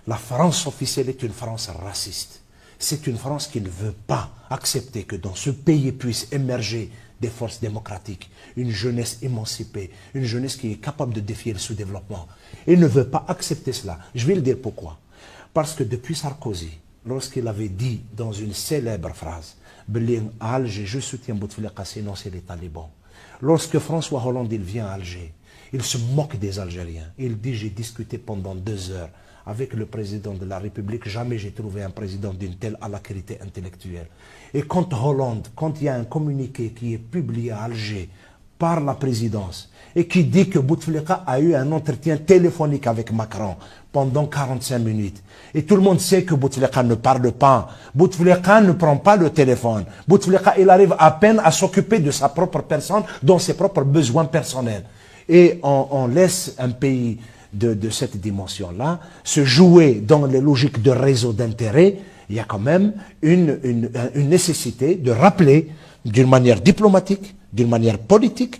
La France officielle est une France raciste. C'est une France qui ne veut pas accepter que dans ce pays puissent émerger des forces démocratiques, une jeunesse émancipée, une jeunesse qui est capable de défier le sous-développement. Elle ne veut pas accepter cela. Je vais le dire pourquoi. Parce que depuis Sarkozy, lorsqu'il avait dit dans une célèbre phrase, « à Alger, je soutiens Bouteflika, sinon c'est les talibans ». Lorsque François Hollande il vient à Alger, il se moque des Algériens. Il dit « j'ai discuté pendant 2 heures avec le président de la République, jamais j'ai trouvé un président d'une telle alacrité intellectuelle. » Et quand Hollande, quand il y a un communiqué qui est publié à Alger par la présidence et qui dit que Bouteflika a eu un entretien téléphonique avec Macron pendant 45 minutes, et tout le monde sait que Bouteflika ne parle pas, Bouteflika ne prend pas le téléphone, Bouteflika il arrive à peine à s'occuper de sa propre personne, dans ses propres besoins personnels. Et on laisse un pays de cette dimension-là se jouer dans les logiques de réseau d'intérêts. Il y a quand même une nécessité de rappeler d'une manière diplomatique, d'une manière politique,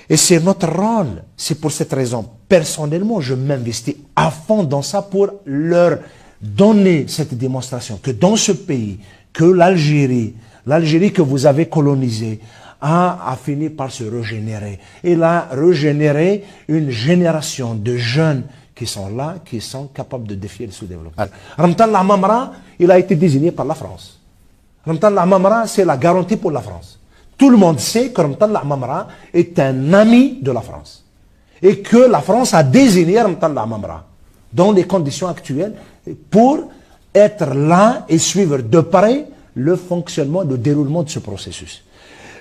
et c'est notre rôle. C'est pour cette raison, personnellement, je m'investis à fond dans ça pour leur donner cette démonstration que dans ce pays, que l'Algérie que vous avez colonisée, a fini par se régénérer. Il a régénéré une génération de jeunes qui sont là, qui sont capables de défier le sous-développement. Ramtan Lamamra, il a été désigné par la France. Ramtan Lamamra, c'est la garantie pour la France. Tout le monde sait que Ramtan Lamamra est un ami de la France. Et que la France a désigné Ramtan Lamamra dans les conditions actuelles pour être là et suivre de près le fonctionnement, le déroulement de ce processus.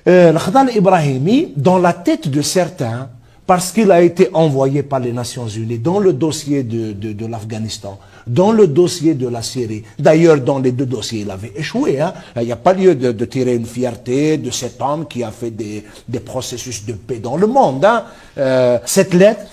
Le Khadal Ibrahimi, dans la tête de certains, parce qu'il a été envoyé par les Nations Unies dans le dossier de l'Afghanistan, dans le dossier de la Syrie. D'ailleurs, dans les 2 dossiers, il avait échoué. Hein. Il n'y a pas lieu de tirer une fierté de cet homme qui a fait des processus de paix dans le monde. Hein. Cette lettre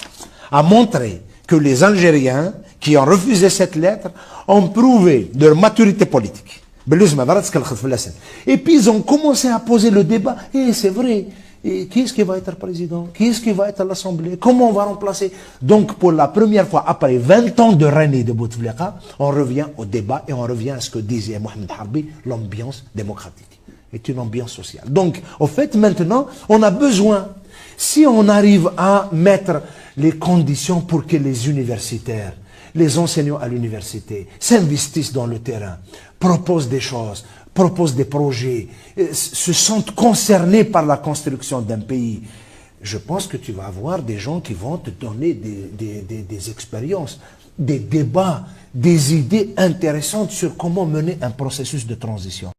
a montré que les Algériens qui ont refusé cette lettre ont prouvé leur maturité politique. Et puis ils ont commencé à poser le débat. Et c'est vrai, qui est-ce qui va être président? Qui est-ce qui va être à l'Assemblée? Comment on va remplacer? Donc pour la première fois, après 20 ans de règne de Bouteflika, on revient au débat et on revient à ce que disait Mohamed Harbi, l'ambiance démocratique. C'est une ambiance sociale. Donc, au fait, maintenant, on a besoin, si on arrive à mettre les conditions pour que les universitaires, les enseignants à l'université s'investissent dans le terrain, proposent des choses, proposent des projets, se sentent concernés par la construction d'un pays, je pense que tu vas avoir des gens qui vont te donner des expériences, des débats, des idées intéressantes sur comment mener un processus de transition.